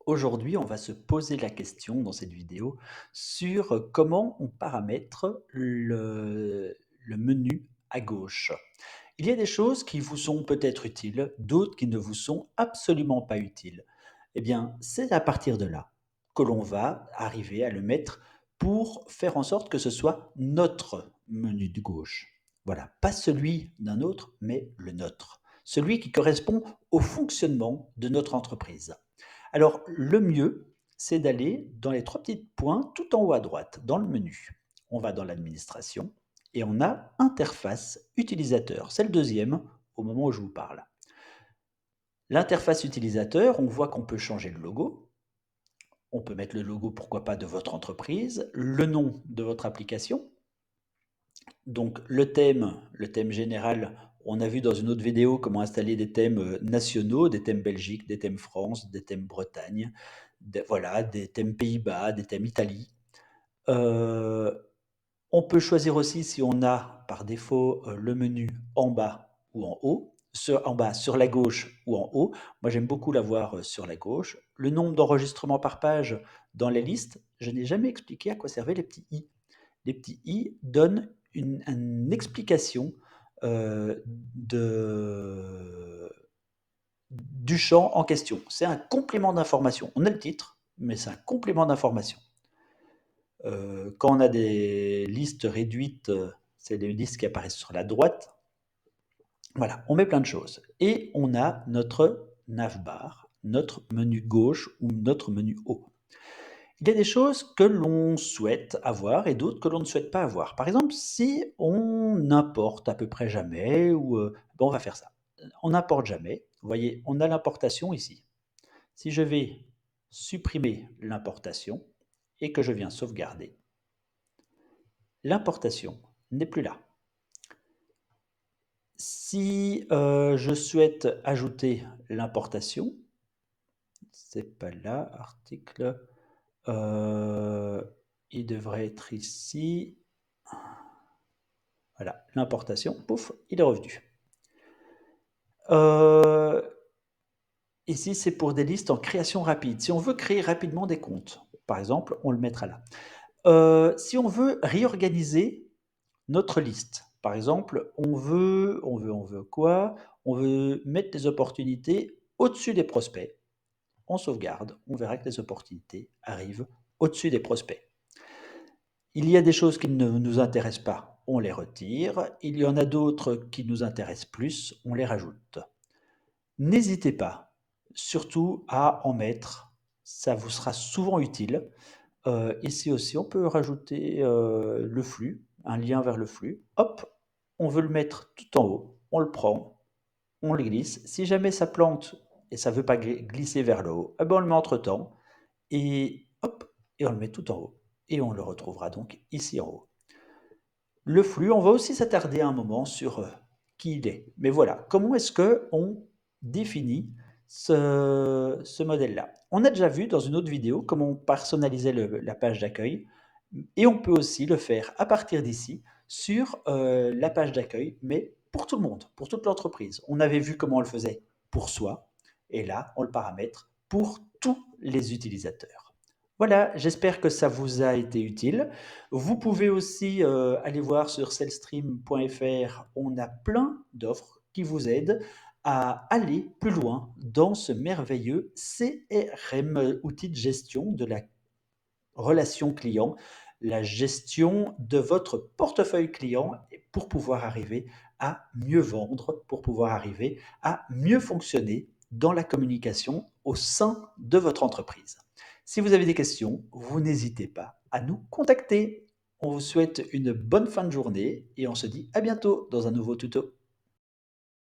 Aujourd'hui, on va se poser la question dans cette vidéo sur comment on paramètre le menu à gauche. Il y a des choses qui vous sont peut-être utiles, d'autres qui ne vous sont absolument pas utiles. Eh bien, c'est à partir de là que l'on va arriver à le mettre pour faire en sorte que ce soit notre menu de gauche. Voilà, pas celui d'un autre, mais le nôtre. Celui qui correspond au fonctionnement de notre entreprise. Alors, le mieux, c'est d'aller dans les 3 petits points tout en haut à droite, dans le menu. On va dans l'administration et on a interface utilisateur. C'est le deuxième au moment où je vous parle. L'interface utilisateur, on voit qu'on peut changer le logo. On peut mettre le logo, pourquoi pas, de votre entreprise, le nom de votre application. Donc le thème général, on a vu dans une autre vidéo comment installer des thèmes nationaux, des thèmes Belgique, des thèmes France, des thèmes Bretagne, voilà, des thèmes Pays-Bas, des thèmes Italie. Euh, on peut choisir aussi si on a par défaut le menu en bas ou en haut, en bas sur la gauche ou en haut. Moi j'aime beaucoup l'avoir sur la gauche. Le nombre d'enregistrements par page dans les listes, je n'ai jamais expliqué à quoi servaient les petits i. Les petits i donnent une explication du champ en question. C'est un complément d'information. On a le titre, mais c'est un complément d'information. Quand on a des listes réduites, c'est les listes qui apparaissent sur la droite. Voilà, on met plein de choses. Et on a notre navbar, notre menu gauche ou notre menu haut. Il y a des choses que l'on souhaite avoir et d'autres que l'on ne souhaite pas avoir. Par exemple, si on n'importe à peu près jamais, ou on va faire ça. On n'importe jamais. Vous voyez, on a l'importation ici. Si je vais supprimer l'importation et que je viens sauvegarder, l'importation n'est plus là. Si je souhaite ajouter l'importation, c'est pas là, article, euh, il devrait être ici. Voilà, l'importation, pouf, il est revenu. Euh, ici, c'est pour des listes en création rapide. Si on veut créer rapidement des comptes, par exemple, on le mettra là. Si on veut réorganiser notre liste, par exemple, on veut quoi? On veut mettre des opportunités au-dessus des prospects. On sauvegarde, on verra que les opportunités arrivent au-dessus des prospects. Il y a des choses qui ne nous intéressent pas, on les retire. Il y en a d'autres qui nous intéressent plus, on les rajoute. N'hésitez pas, surtout à en mettre, ça vous sera souvent utile. Ici aussi, on peut rajouter le flux, un lien vers le flux. Hop, on veut le mettre tout en haut, on le prend, on le glisse. Si jamais ça plante et ça ne veut pas glisser vers le haut, eh ben on le met entre-temps et hop, et on le met tout en haut. Et on le retrouvera donc ici en haut. Le flux, on va aussi s'attarder un moment sur qui il est. Mais voilà, comment est-ce qu'on définit ce modèle-là? On a déjà vu dans une autre vidéo comment on personnalisait la page d'accueil et on peut aussi le faire à partir d'ici sur la page d'accueil, mais pour tout le monde, pour toute l'entreprise. On avait vu comment on le faisait pour soi et là, on le paramètre pour tous les utilisateurs. Voilà, j'espère que ça vous a été utile. Vous pouvez aussi aller voir sur cellstream.fr, on a plein d'offres qui vous aident à aller plus loin dans ce merveilleux CRM, outil de gestion de la relation client, la gestion de votre portefeuille client pour pouvoir arriver à mieux vendre, pour pouvoir arriver à mieux fonctionner dans la communication au sein de votre entreprise. Si vous avez des questions, vous n'hésitez pas à nous contacter. On vous souhaite une bonne fin de journée et on se dit à bientôt dans un nouveau tuto.